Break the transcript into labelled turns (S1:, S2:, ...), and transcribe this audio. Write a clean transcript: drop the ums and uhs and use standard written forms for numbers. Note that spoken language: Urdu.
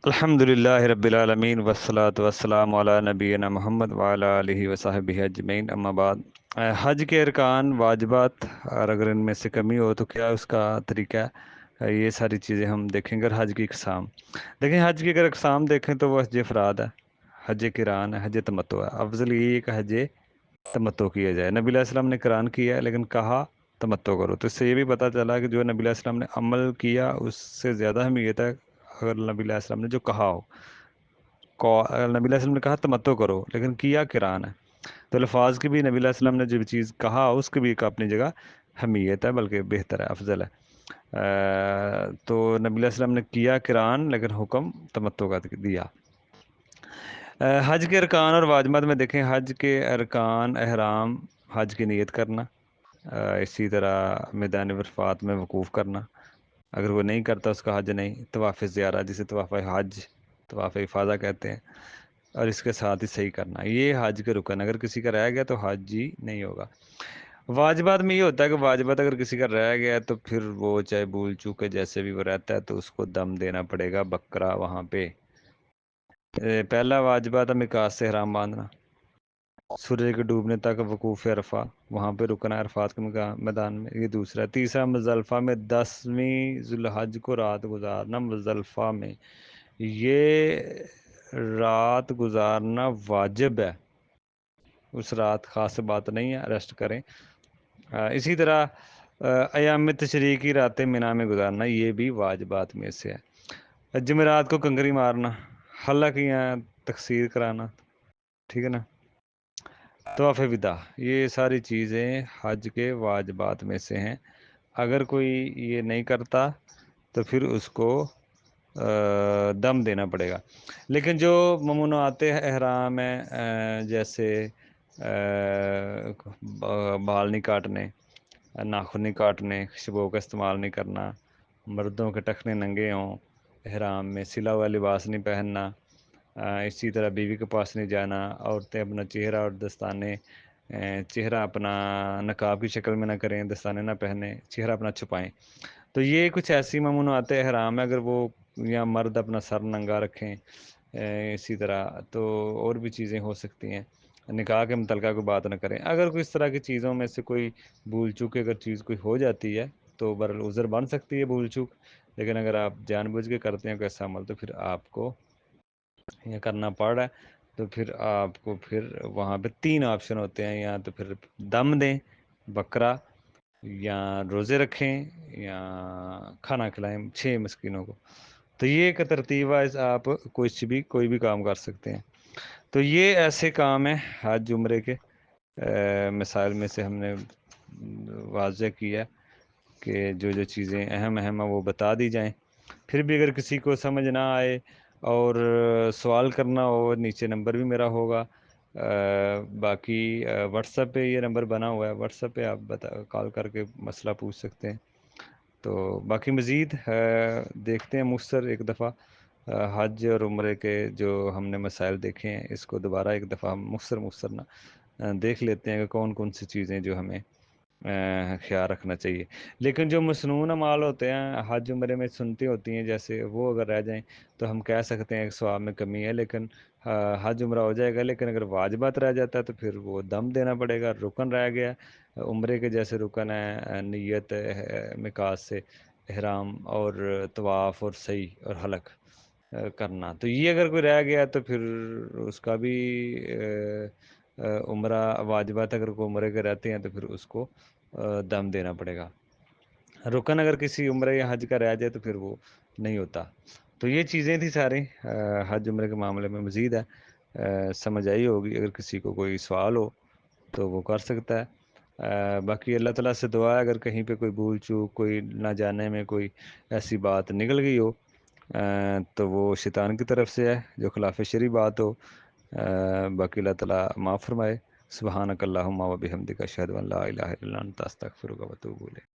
S1: الحمدللہ رب العالمین والصلاة والسلام علی نبینا محمد وعلی آلہ وصحبہ اجمعین، اما بعد۔ حج کے ارکان واجبات اور اگر ان میں سے کمی ہو تو کیا اس کا طریقہ ہے، یہ ساری چیزیں ہم دیکھیں گے۔ حج کی اقسام دیکھیں، حج کی اگر اقسام دیکھیں تو وہ حج افراد ہے، حج قران ہے، حج تمتع ہے۔ افضل یہ ہے کہ حج تمتع کیا جائے۔ نبی علیہ السلام نے قران کیا ہے لیکن کہا تمتع کرو، تو اس سے یہ بھی پتہ چلا کہ جو نبی علیہ السلام نے عمل کیا اس سے زیادہ اہمیت ہے اگر نبی علیہ السلام نے جو کہا ہو۔ اگر نبی علیہ السلام نے کہا تمتع کرو لیکن کیا قران ہے، تو الفاظ کی بھی نبی علیہ السلام نے جو چیز کہا اس کی بھی ایک اپنی جگہ اہمیت ہے، بلکہ بہتر ہے، افضل ہے۔ تو نبی علیہ السلام نے کیا قران لیکن حکم تمتع کا دیا۔ حج کے ارکان اور واجبات میں دیکھیں، حج کے ارکان احرام، حج کی نیت کرنا، اسی طرح میدان عرفات میں وقوف کرنا، اگر وہ نہیں کرتا اس کا حج نہیں۔ طواف زیارہ جسے طواف حج، طواف افاضہ کہتے ہیں، اور اس کے ساتھ ہی صحیح کرنا، یہ حج کے رکن، اگر کسی کا رہ گیا تو حج ہی نہیں ہوگا۔ واجبات میں یہ ہوتا ہے کہ واجبات اگر کسی کا رہ گیا تو پھر وہ چاہے بھول چوک کے جیسے بھی وہ رہتا ہے تو اس کو دم دینا پڑے گا، بکرا وہاں پہ۔ پہلا واجبات ہے میقات سے احرام باندھنا، سورج کے ڈوبنے تک وقوف عرفہ، وہاں پہ رکنا ہے عرفات کے میدان میں، یہ دوسرا ہے۔ تیسرا مزدلفہ میں 10ویں ذی الحج کو رات گزارنا، مزدلفہ میں یہ رات گزارنا واجب ہے، اس رات خاص بات نہیں ہے، ریسٹ کریں۔ اسی طرح ایام تشریق کی راتیں مینا میں گزارنا، یہ بھی واجبات میں سے ہے۔ جمعرات کو کنکری مارنا، حلق یا تقصیر کرانا، ٹھیک ہے نا۔ طواف وداع، یہ ساری چیزیں حج کے واجبات میں سے ہیں، اگر کوئی یہ نہیں کرتا تو پھر اس کو دم دینا پڑے گا۔ لیکن جو ممنوعات احرام ہیں، جیسے بال نہیں کاٹنے، ناخن نہیں کاٹنے، خوشبو کا استعمال نہیں کرنا، مردوں کے ٹخنے ننگے ہوں، احرام میں سلا ہوا لباس نہیں پہننا، اسی طرح بیوی کے پاس نہیں جانا، عورتیں اپنا چہرہ اور دستانے، چہرہ اپنا نقاب کی شکل میں نہ کریں، دستانے نہ پہنیں، چہرہ اپنا چھپائیں۔ تو یہ کچھ ایسی ممنوعات احرام ہے، اگر وہ یا مرد اپنا سر ننگا رکھیں، اسی طرح تو اور بھی چیزیں ہو سکتی ہیں۔ نکاح کے متعلقہ کوئی بات نہ کریں۔ اگر کوئی اس طرح کی چیزوں میں سے کوئی بھول چوک اگر چیز کوئی ہو جاتی ہے تو عذر بن سکتی ہے بھول چوک، لیکن اگر آپ جان بوجھ کے کرتے ہیں کوئی ایسا عمل تو پھر آپ کو یہ کرنا پڑ رہا ہے، تو پھر آپ کو پھر وہاں پہ 3 آپشن ہوتے ہیں، یا تو پھر دم دیں بکرا، یا روزے رکھیں، یا کھانا کھلائیں 6 مسکینوں کو۔ تو یہ ایک ترتیب ہے، آپ کوئی بھی کام کر سکتے ہیں۔ تو یہ ایسے کام ہیں حج عمرے کے مسائل میں سے ہم نے واضح کیا کہ جو چیزیں اہم ہیں وہ بتا دی جائیں۔ پھر بھی اگر کسی کو سمجھ نہ آئے اور سوال کرنا ہو، نیچے نمبر بھی میرا ہوگا، باقی واٹس ایپ پہ یہ نمبر بنا ہوا ہے، واٹس ایپ پہ آپ کال کر کے مسئلہ پوچھ سکتے ہیں۔ تو باقی مزید دیکھتے ہیں مختصر ایک دفعہ حج اور عمرے کے جو ہم نے مسائل دیکھے ہیں، اس کو دوبارہ ایک دفعہ ہم مختصر نہ دیکھ لیتے ہیں کہ کون کون سی چیزیں جو ہمیں خیال رکھنا چاہیے۔ لیکن جو مسنون اعمال ہوتے ہیں حج عمرے میں سنتی ہوتی ہیں، جیسے وہ اگر رہ جائیں تو ہم کہہ سکتے ہیں کہ ثواب میں کمی ہے، لیکن حج عمرہ ہو جائے گا۔ لیکن اگر واجبات رہ جاتا ہے تو پھر وہ دم دینا پڑے گا، رکن رہ گیا عمرے کے جیسے رکن ہے نیت، میقات سے احرام اور طواف اور سعی اور حلق کرنا، تو یہ اگر کوئی رہ گیا تو پھر اس کا بھی عمرہ واجبات اگر کوئی عمرے کے رہتے ہیں تو پھر اس کو دم دینا پڑے گا۔ رکن اگر کسی عمرے یا حج کا رہ جائے تو پھر وہ نہیں ہوتا۔ تو یہ چیزیں تھیں ساری حج عمرے کے معاملے میں، مزید ہے سمجھ آئی ہوگی، اگر کسی کو کوئی سوال ہو تو وہ کر سکتا ہے۔ باقی اللہ تعالیٰ سے دعا ہے اگر کہیں پہ کوئی بھول چوک، کوئی نہ جانے میں کوئی ایسی بات نکل گئی ہو تو وہ شیطان کی طرف سے ہے، جو خلاف شرعی بات ہو۔ باقی اللہ تعالیٰ معاف فرمائے۔ سبحانک اللہم و بحمدک، اشہد ان لا الہ الا انت، استغفرک و اتوب الیک۔